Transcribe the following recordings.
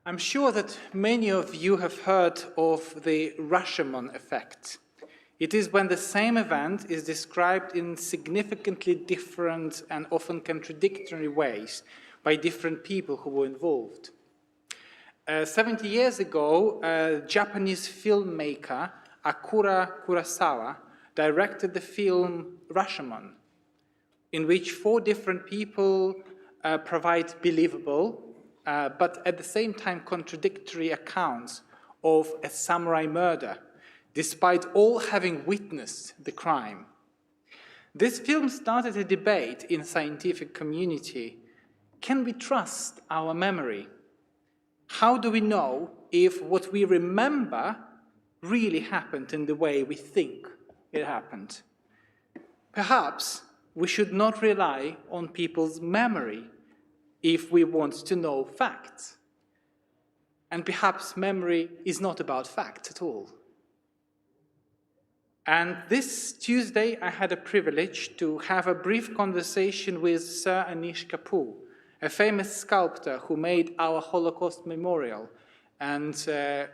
I'm sure that many of you have heard of the Rashomon effect. It is when the same event is described in significantly different and often contradictory ways by different people who were involved. 70 years ago, a Japanese filmmaker, Akira Kurosawa, directed the film Rashomon, in which 4 different people provide believable, but at the same time contradictory accounts of a samurai murder, despite all having witnessed the crime. This film started a debate in the scientific community. Can we trust our memory? How do we know if what we remember really happened in the way we think it happened? Perhaps we should not rely on people's memory if we want to know facts. And perhaps memory is not about facts at all. And this Tuesday, I had a privilege to have a brief conversation with Sir Anish Kapoor, a famous sculptor who made our Holocaust memorial. And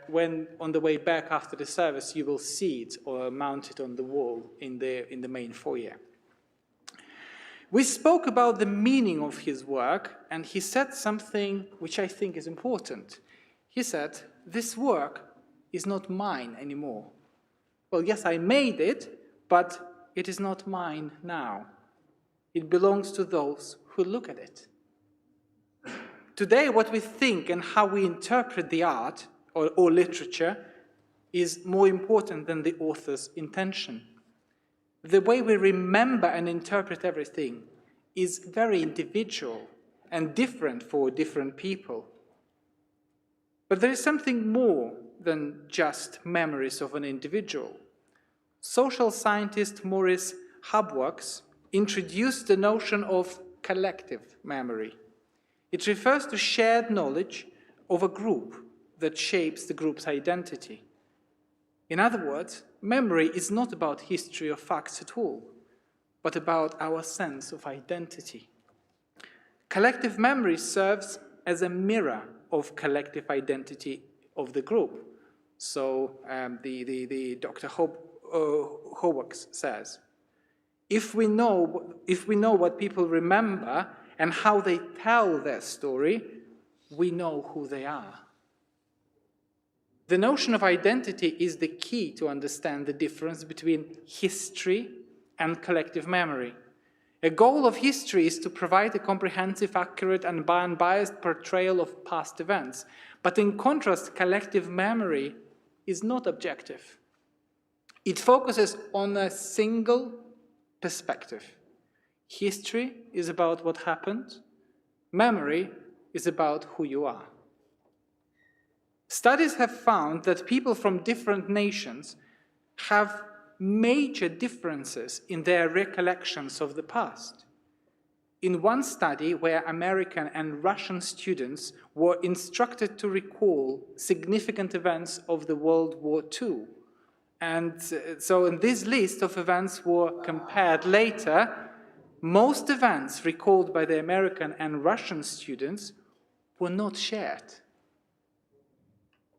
when on the way back after the service, you will see it or mounted on the wall in the main foyer. We spoke about the meaning of his work, and he said something which I think is important. He said, "This work is not mine anymore. Well, yes, I made it, but it is not mine now. It belongs to those who look at it." Today, what we think and how we interpret the art or literature is more important than the author's intention. The way we remember and interpret everything is very individual and different for different people. But there is something more than just memories of an individual. Social scientist Maurice Habworks introduced the notion of collective memory. It refers to shared knowledge of a group that shapes the group's identity. In other words, memory is not about history or facts at all, but about our sense of identity. Collective memory serves as a mirror of collective identity of the group. So the Dr. Habworks says, if we know what people remember and how they tell their story, we know who they are. The notion of identity is the key to understand the difference between history and collective memory. A goal of history is to provide a comprehensive, accurate, and unbiased portrayal of past events. But in contrast, collective memory is not objective. It focuses on a single perspective. History is about what happened. Memory is about who you are. Studies have found that people from different nations have major differences in their recollections of the past. In one study where American and Russian students were instructed to recall significant events of the World War II, and so in this list of events were compared later, most events recalled by the American and Russian students were not shared.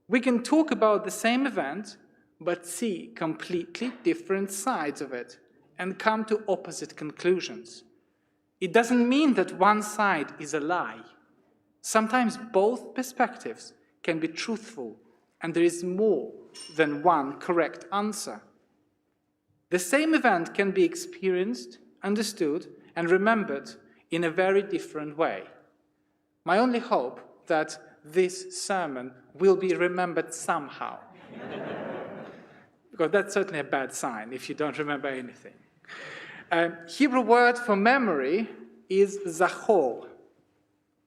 We can talk about the same event, but see completely different sides of it and come to opposite conclusions. It doesn't mean that one side is a lie. Sometimes both perspectives can be truthful, and there is more than one correct answer. The same event can be experienced, understood, and remembered in a very different way. My only hope that this sermon will be remembered somehow. Because that's certainly a bad sign if you don't remember anything. Hebrew word for memory is zachor.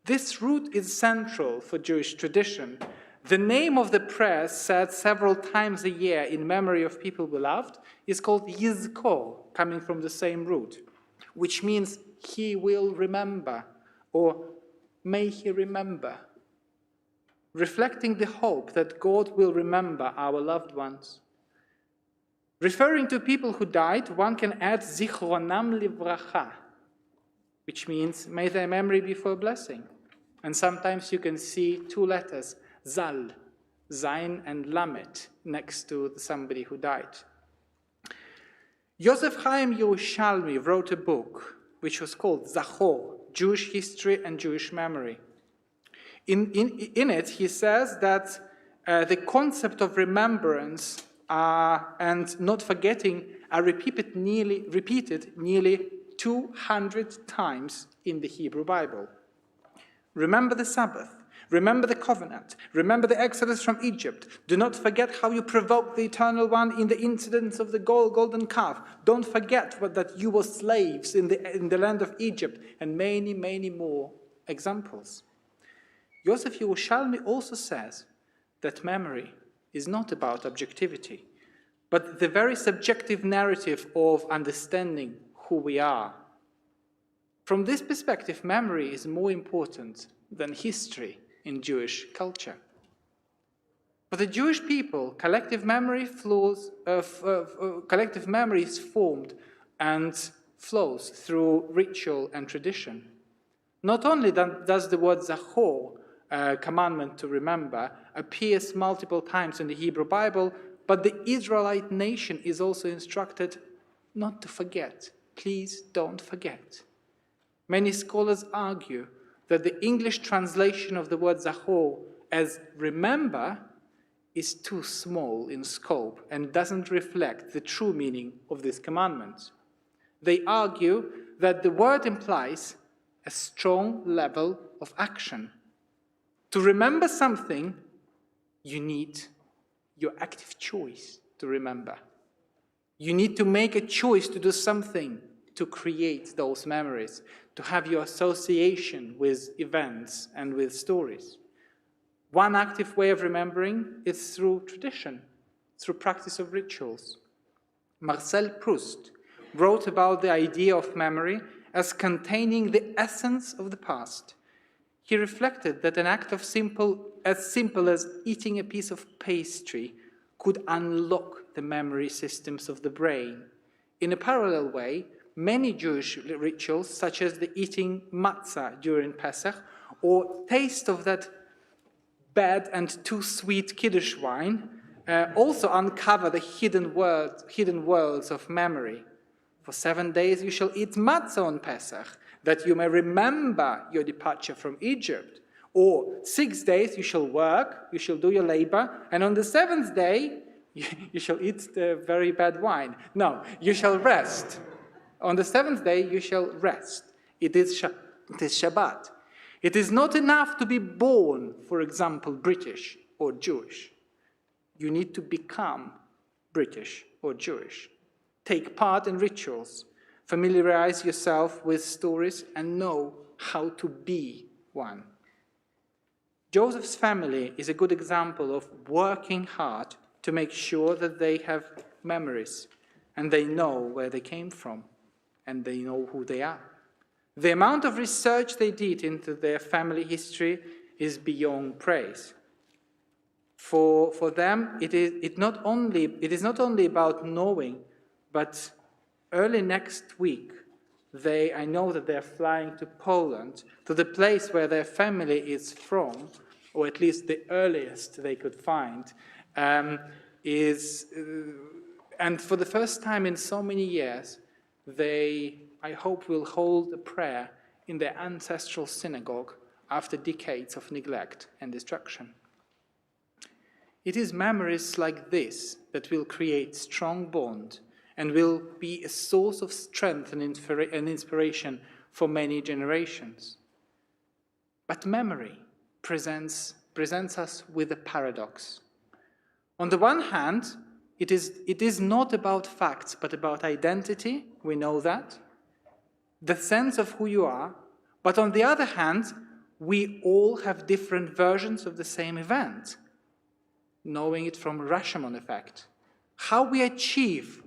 This root is central for Jewish tradition. The name of the prayer said several times a year in memory of people we loved is called yizkor, coming from the same root, which means he will remember, or may he remember, reflecting the hope that God will remember our loved ones. Referring to people who died, one can add zichronam livracha, which means may their memory be for a blessing. And sometimes you can see 2 letters, Zal, Zain and Lamet, next to somebody who died. Yosef Chaim Yerushalmi wrote a book which was called Zachor, Jewish History and Jewish Memory. In it, he says that the concept of remembrance and not forgetting are repeated nearly 200 times in the Hebrew Bible. Remember the Sabbath. Remember the covenant. Remember the exodus from Egypt. Do not forget how you provoked the Eternal One in the incidents of the golden calf. Don't forget that you were slaves in the land of Egypt, and many, many more examples. Yosef Yerushalmi also says that memory is not about objectivity, but the very subjective narrative of understanding who we are. From this perspective, memory is more important than history in Jewish culture. For the Jewish people, collective memory is formed and flows through ritual and tradition. Not only does the word Zachor, commandment to remember, appears multiple times in the Hebrew Bible, but the Israelite nation is also instructed not to forget. Please don't forget. Many scholars argue that the English translation of the word Zachor as remember is too small in scope and doesn't reflect the true meaning of this commandment. They argue that the word implies a strong level of action. To remember something, you need your active choice to remember. You need to make a choice to do something to create those memories, to have your association with events and with stories. One active way of remembering is through tradition, through practice of rituals. Marcel Proust wrote about the idea of memory as containing the essence of the past. He reflected that an act as simple as eating a piece of pastry could unlock the memory systems of the brain. In a parallel way, many Jewish rituals, such as the eating matzah during Pesach, or taste of that bad and too sweet Kiddush wine, also uncover the hidden worlds of memory. For 7 days you shall eat matzah on Pesach, that you may remember your departure from Egypt. Or 6 days you shall work, you shall do your labor, and on the 7th day you shall eat the very bad wine. No, you shall rest. On the 7th day you shall rest. It is Shabbat. It is not enough to be born, for example, British or Jewish. You need to become British or Jewish. Take part in rituals. Familiarize yourself with stories and know how to be one. Joseph's family is a good example of working hard to make sure that they have memories and they know where they came from and they know who they are. The amount of research they did into their family history is beyond praise. For them, it is not only about knowing, but early next week, I know that they're flying to Poland, to the place where their family is from, or at least the earliest they could find, and for the first time in so many years, I hope, will hold a prayer in their ancestral synagogue after decades of neglect and destruction. It is memories like this that will create strong bond and will be a source of strength and inspiration for many generations. But memory presents us with a paradox. On the one hand, it is not about facts, but about identity. We know that. The sense of who you are. But on the other hand, we all have different versions of the same event, knowing it from Rashomon effect. How we achieve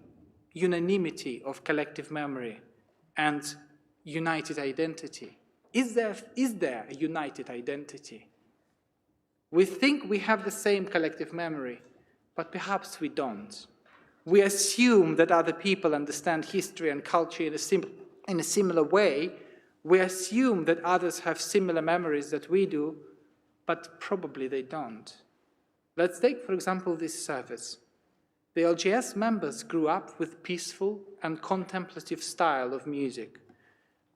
unanimity of collective memory and united identity. Is there a united identity? We think we have the same collective memory, but perhaps we don't. We assume that other people understand history and culture in a similar way. We assume that others have similar memories that we do, but probably they don't. Let's take, for example, this service. The LGS members grew up with peaceful and contemplative style of music,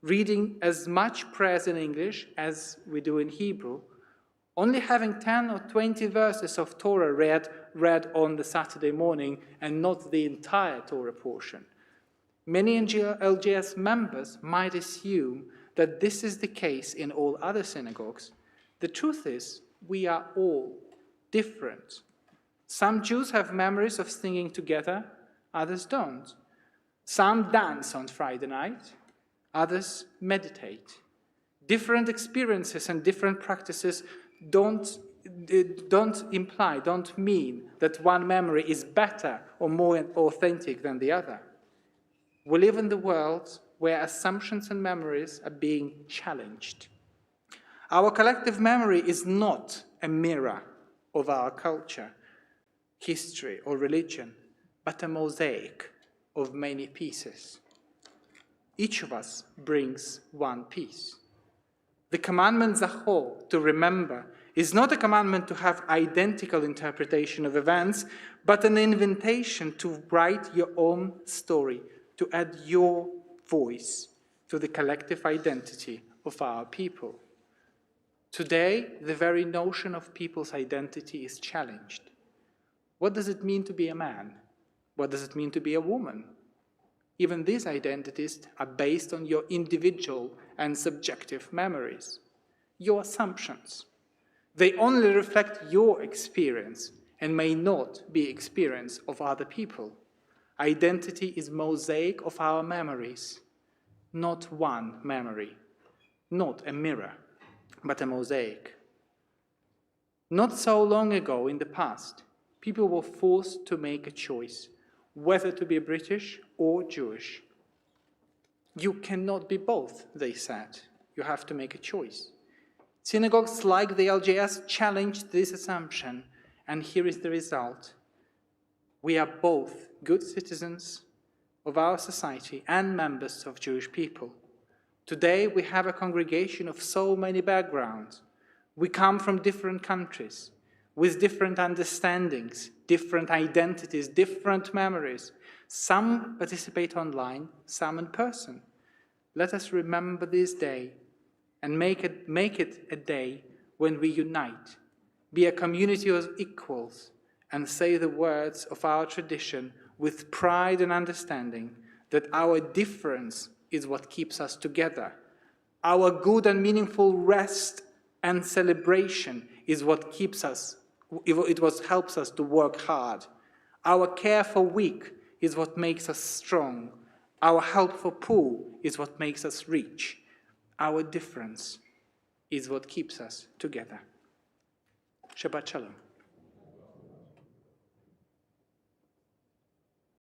reading as much prayers in English as we do in Hebrew, only having 10 or 20 verses of Torah read on the Saturday morning and not the entire Torah portion. Many LGS members might assume that this is the case in all other synagogues. The truth is, we are all different. Some Jews have memories of singing together, others don't. Some dance on Friday night, others meditate. Different experiences and different practices don't mean that one memory is better or more authentic than the other. We live in the world where assumptions and memories are being challenged. Our collective memory is not a mirror of our culture, history, or religion, but a mosaic of many pieces. Each of us brings one piece. The commandment Zachor, to remember, is not a commandment to have identical interpretation of events, but an invitation to write your own story, to add your voice to the collective identity of our people. Today, the very notion of people's identity is challenged. What does it mean to be a man? What does it mean to be a woman? Even these identities are based on your individual and subjective memories, your assumptions. They only reflect your experience and may not be experience of other people. Identity is mosaic of our memories, not one memory, not a mirror, but a mosaic. Not so long ago in the past, people were forced to make a choice, whether to be British or Jewish. You cannot be both, they said. You have to make a choice. Synagogues like the LGS challenged this assumption, and here is the result. We are both good citizens of our society and members of Jewish people. Today we have a congregation of so many backgrounds. We come from different countries, with different understandings, different identities, different memories. Some participate online, some in person. Let us remember this day and make it a day when we unite, be a community of equals, and say the words of our tradition with pride and understanding that our difference is what keeps us together. Our good and meaningful rest and celebration is what keeps us. It what helps us to work hard. Our care for weak is what makes us strong. Our help for poor is what makes us rich. Our difference is what keeps us together. Shabbat Shalom.